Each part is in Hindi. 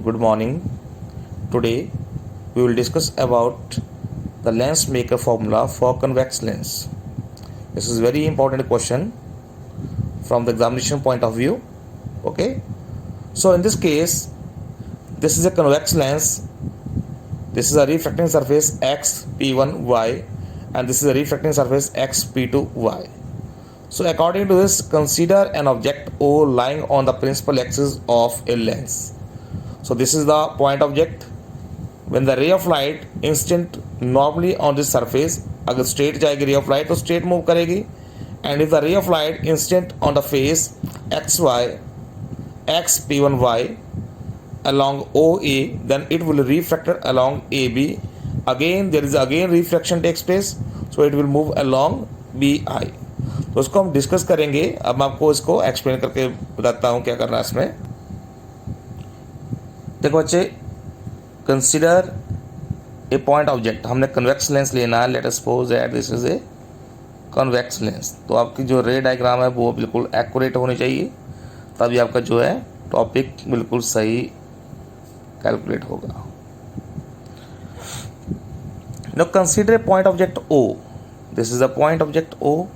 good morning. Today we will discuss about the lens maker formula for convex lens. This is very important question from the examination point of view. Okay, so in this case, this is a convex lens. This is a refracting surface x p1y and this is a refracting surface x p2y. So according to this, consider an object O lying on the principal axis of a lens. So this is the point object. When the ray of light incident normally on this surface, अगर straight जाएगी ray of light तो straight move करेगी, and if the ray of light incident on the face xy x p1y along OA, then it will refract along AB. Again there is again refraction takes place, so it will move along BI. तो उसको हम डिस्कस करेंगे. अब मैं आपको इसको एक्सप्लेन करके बताता हूँ क्या करना है इसमें. देखो बच्चे, कंसिडर ए पॉइंट ऑब्जेक्ट. हमने कन्वेक्स लेंस लेना है. Let us suppose that this is a convex lens. तो आपकी जो रे डायग्राम है वो बिल्कुल एक्यूरेट होनी चाहिए, तभी आपका जो है टॉपिक बिल्कुल सही कैलकुलेट होगा. Now consider a point object O. This is a point object O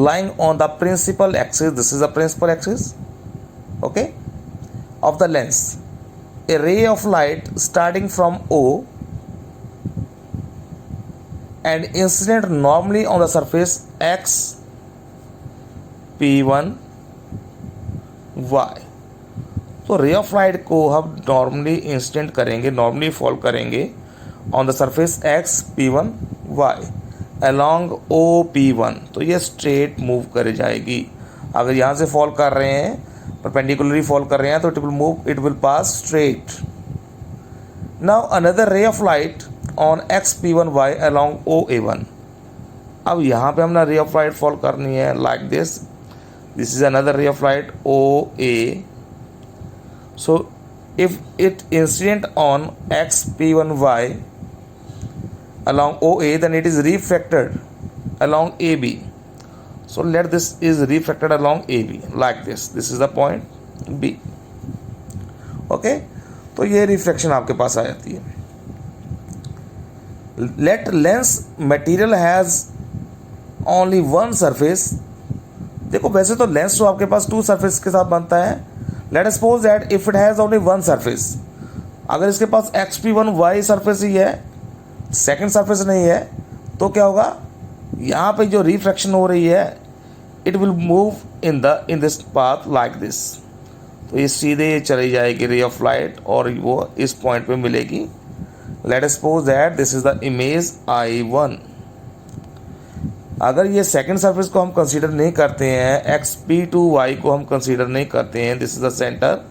lying on the principal axis. This is the principal axis, okay, of the lens. A ray of light starting from O and incident normally on the surface x p1 y. तो रे ऑफ लाइट को हम नॉर्मली इंसिडेंट करेंगे, नॉर्मली फॉल करेंगे on the surface x p1 y along OP1. तो ये स्ट्रेट मूव कर जाएगी. अगर यहाँ से फॉल कर रहे हैं, परपेंडिकुलरली फॉल कर रहे हैं, तो it will move, it will pass straight. Now another रे of light on x p1y along OA1. अब यहाँ पे हमने रे ऑफ लाइट फॉल करनी है like this. This is another रे of light OA. So if it incident on x p1y along OA, then it is refracted along AB. So let this is refracted along AB like this. This is the point B. Okay, तो ये रिफ्रैक्शन आपके पास आ जाती है. Let lens material has only one surface. देखो वैसे तो लेंस तो आपके पास टू सरफेस के साथ बनता है. Let us suppose that if it has only one surface, अगर इसके पास xp1y सरफेस ही है, सेकेंड सरफेस नहीं है, तो क्या होगा, यहाँ पे जो रिफ्रैक्शन हो रही है it will move in this path like this. तो ये सीधे चली जाएगी रे ऑफ लाइट और वो इस पॉइंट पे मिलेगी. Let us suppose that this is the image I1. अगर ये सेकेंड सरफेस को हम कंसीडर नहीं करते हैं, xp2y को हम कंसीडर नहीं करते हैं, दिस इज द सेंटर.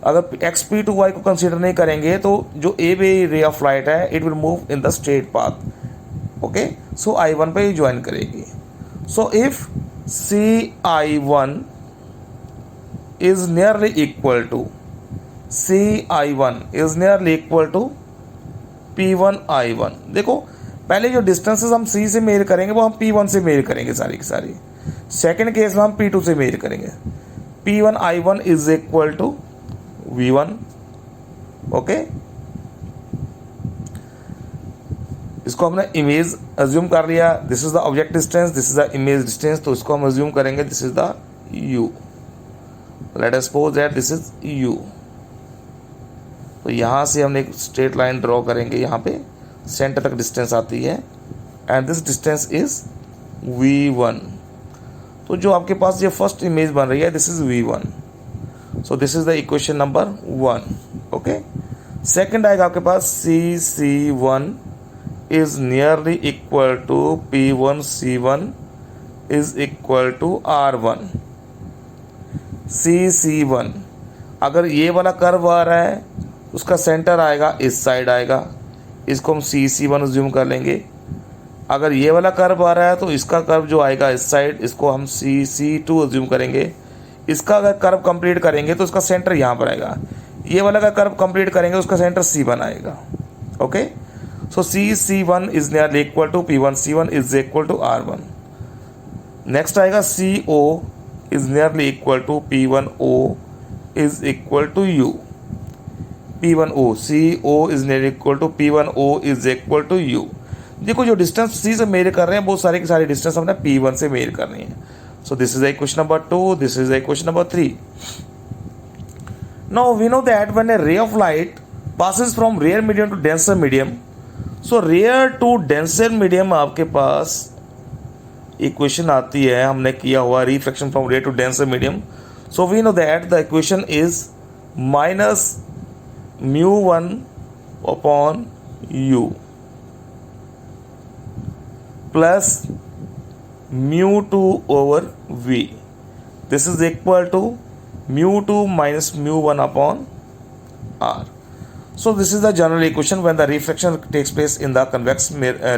अगर xp2y को कंसीडर नहीं करेंगे तो जो A B ray of light है it will move in the straight path. Okay, so I1 पे ज्वाइन करेगी. So if CI1 is nearly equal to P1I1. देखो पहले जो डिस्टेंसेस हम C से मेजर करेंगे वो हम P1 से मेजर करेंगे सारी की सारी. सेकेंड केस में हम P2 से मेजर करेंगे. P1I1 is equal to V1. Okay, इसको हमने इमेज अज्यूम कर लिया. This is the object distance, this is the image distance. तो इसको हम अज्यूम करेंगे this is the U. Let us suppose that this is U. तो यहाँ से हमने एक स्ट्रेट लाइन ड्रॉ करेंगे. यहाँ पे सेंटर तक डिस्टेंस आती है and this distance is V1. तो जो आपके पास ये फर्स्ट इमेज बन रही है this is V1. So this is the equation number 1. Okay, second आएगा आपके पास CC1 is nearly equal to P1C1 is equal to R1. CC1 अगर ये वाला कर्व आ रहा है उसका सेंटर आएगा इस साइड आएगा, इसको हम CC1 अज्यूम कर लेंगे. अगर ये वाला कर्व आ रहा है तो इसका कर्व जो आएगा इस साइड, इसको हम CC2 अज्यूम करेंगे. इसका अगर कर्व कंप्लीट करेंगे तो उसका सेंटर यहाँ पर आएगा. ये वाला का कर्व कंप्लीट करेंगे उसका सेंटर C1 आएगा. Okay, so CC1 is nearly equal to P1C1 is equal to R1. Next आएगा CO is nearly equal to P1O is equal to u, P1O, CO is near equal to P1O is equal to u. देखो जो डिस्टेंस C से मेजर कर रहे हैं वो सारे के सारे डिस्टेंस हमने P1 से मेजर करनी है। So this is equation number 2, this is equation number 3। Now we know that when a ray of light passes from rare medium to denser medium, so rare to denser medium आपके पास इक्वेशन आती है, हमने किया हुआ reflection from rare to denser medium. So we know that the equation is minus μ1 upon u plus μ2 over v। This is equal to μ2 minus μ1 upon r. So this is the general equation when the reflection takes place in the convex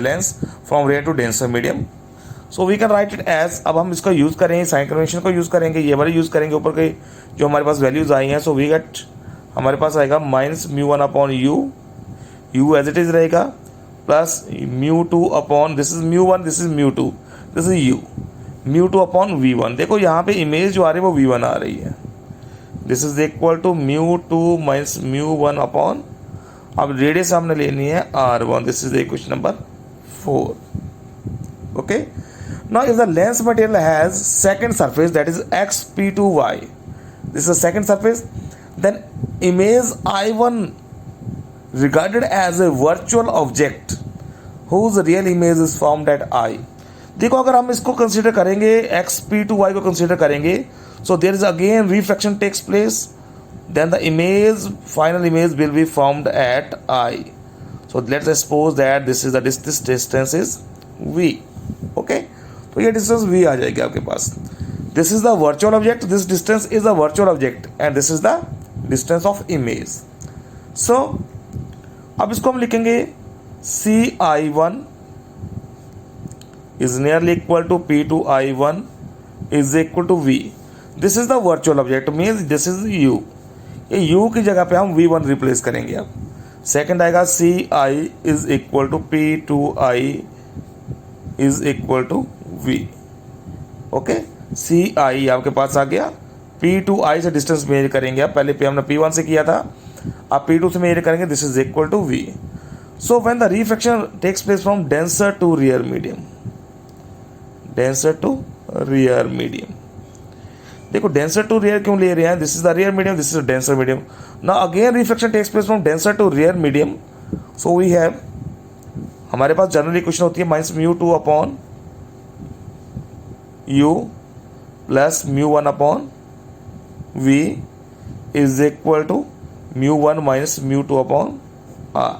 lens from rare to denser medium. So we can write it as, अब हम इसका यूज़ करेंगे, साइन कन्वेंशन को यूज़ करेंगे, ये वाले यूज़ करेंगे ऊपर के जो हमारे पास वैल्यूज़ आई हैं। सो वी गेट, हमारे पास आएगा minus μ1 upon U as it is रहेगा, plus μ2 upon, this is μ1, this is μ2, this is U, μ2 upon v1। देखो यहाँ पे इमेज जो आ रही है वो v1 आ रही है। This is equal to μ2 minus μ1 upon, अब रेडियस हमने लेनी है r1। This is the equation number 4। Okay, now if the lens material has second surface that is xp2y, this is second surface, then image I1 regarded as a virtual object whose real image is formed at I। देखो अगर हम इसको कंसीडर करेंगे, xp2y को कंसीडर करेंगे, so there is again reflection takes place, then the image, final image will be formed at I। so let's suppose that this is the this distance is v। okay, तो ये distance v आ जाएगी आपके पास। this is the virtual object, this distance is the virtual object and this is the distance of image। so अब इसको हम लिखेंगे CI1 is nearly equal to P2I1 is equal to V। this is the virtual object, means this is u। ये u की जगह पे हम v1 रिप्लेस करेंगे। अब सेकंड आएगा CI is equal to P2I is equal to v। Okay, CI आपके पास आ गया, P2I से डिस्टेंस मेजर करेंगे। अब पहले पे हमने P1 से किया था, अब P2 से मेजर करेंगे, this is equal to v। So when the reflection takes place from denser to rarer medium, denser to rarer medium, देखो डेंसर टू रियर क्यों ले रहे हैं, this is the rarer medium, this is denser medium. Now again reflection takes place from denser to rarer medium. So we have, हमारे पास जनरल इक्वेशन होती है minus μ2 upon u plus μ1 upon v is equal to μ1 minus μ2 upon r।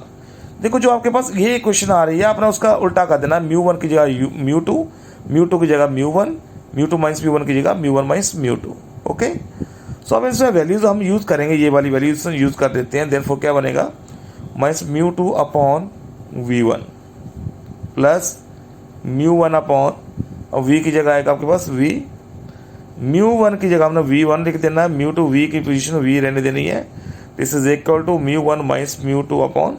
देखो जो आपके पास ये इक्वेशन आ रही है, आपने उसका उल्टा कर देना, μ1 की जगह μ2, μ2 की जगह μ1, μ2 माइनस μ1 की जगह μ1 माइनस μ2। ओके, सो अब इसमें वैल्यूज हम यूज़ करेंगे, ये वाली वैल्यूज यूज़ कर देते हैं। देयरफॉर क्या बनेगा, minus μ2 upon v1 plus μ1 upon, और v की जगह आएगा आपके पास v, μ1 की जगह हमने v1 लिख देना है, μ2 v की पोजीशन v रहने देनी है। This is equal to μ1 minus μ2 upon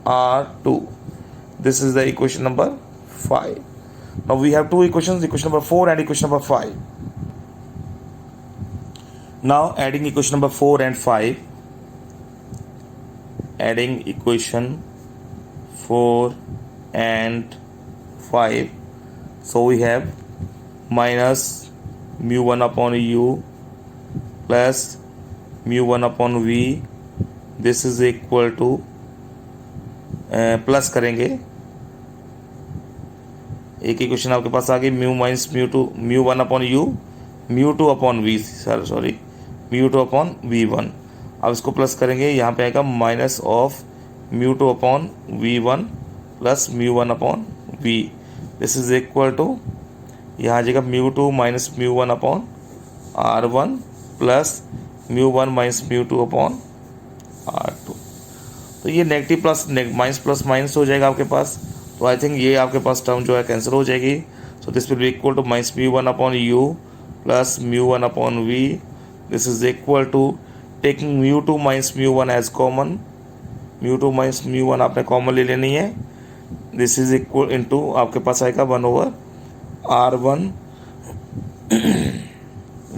r2। This is the equation number 5। Now we have two equations, equation number 4 and equation number 5. Now adding equation number 4 and 5, adding equation 4 and 5, so we have minus μ1 upon u plus μ1 upon v, this is equal to plus करेंगे, एक इक्वेशन आपके पास आ गई, mu minus μ1 upon u, μ2 upon v, sorry μ2 upon v1। अब इसको प्लस करेंगे, यहाँ पे आएगा minus of μ2 upon v1 plus μ1 upon v। This is equal to, यहाँ आ जाएगा μ2 minus μ1 upon r1 plus μ1 minus μ2 upon r2। तो ये negative plus minus plus minus हो जाएगा आपके पास। तो आई थिंक ये आपके पास टर्म जो है कैंसिल हो जाएगी। So this will be equal to minus μ1 upon u plus μ1 upon v. This is equal to taking μ2 minus μ1 as common, μ2 minus μ1 आपने कॉमन ले लेनी है। दिस इज इक्वल इनटू आपके पास आएगा 1/r1।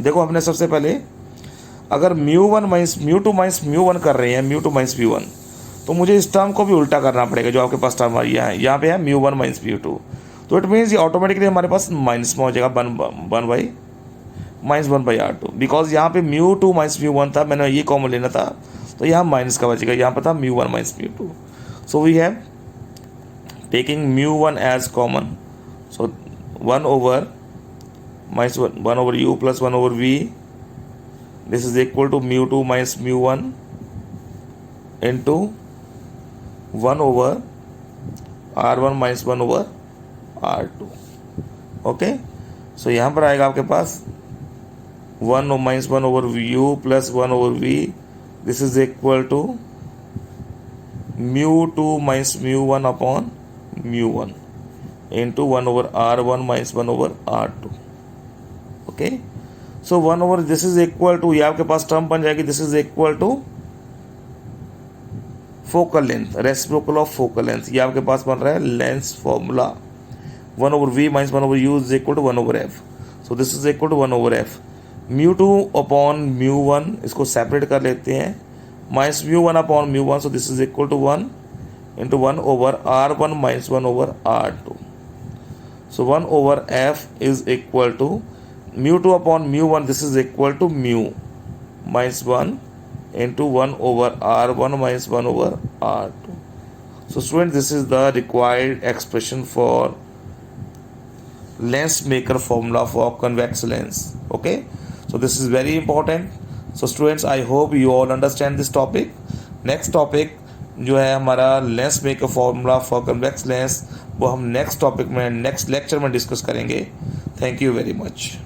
देखो हमने सबसे पहले अगर μ1 माइनस μ2 माइनस μ1 कर रहे हैं, μ2 माइनस μ1, तो मुझे इस टर्म को भी उल्टा करना पड़ेगा जो आपके पास टर्म यहाँ पे है μ1 माइनस μ2। तो इट मीन्स ये ऑटोमेटिकली हमारे पास माइनस में हो जाएगा वन बाई R2, बिकॉज यहाँ पे μ2 माइनस μ1 था, मैंने ये कॉमन लेना था, तो यहाँ माइनस का बचेगा, यहाँ पर था μ1 minus μ2। So we have taking μ1 as common, so 1 over minus 1 over u plus 1 over v, this is equal to μ2 minus μ1 into 1 over R1 minus 1 over R2। Okay, सो यहाँ पर आएगा आपके पास 1 minus 1 over u plus 1 over v, this is equal to μ2 minus μ1 upon μ1 into 1 over R1 minus 1 over R2। Okay, so 1 over this is equal to, ये आपके पास टर्म बन जाएगी, this is equal to focal length, reciprocal of focal length, ये आपके पास बन रहा है lens formula. 1 over v minus 1 over u is equal to 1 over f, so this is equal to 1 over f। μ2 upon μ1 इसको सेपरेट कर लेते हैं, minus μ1 upon μ1, so this is equal to 1 into 1 over R1 minus 1 over R2। So 1 over f is equal to μ2 upon μ1, this is equal to mu minus 1 into 1 over R1 minus 1 over R2। So students, this is the required expression for lens maker formula for convex lens. Okay, so this is very important. So students, I hope you all understand this topic. Next topic जो है हमारा lens maker formula for convex lens, वो हम नेक्स्ट टॉपिक में, नेक्स्ट लेक्चर में डिस्कस करेंगे। Thank you very much.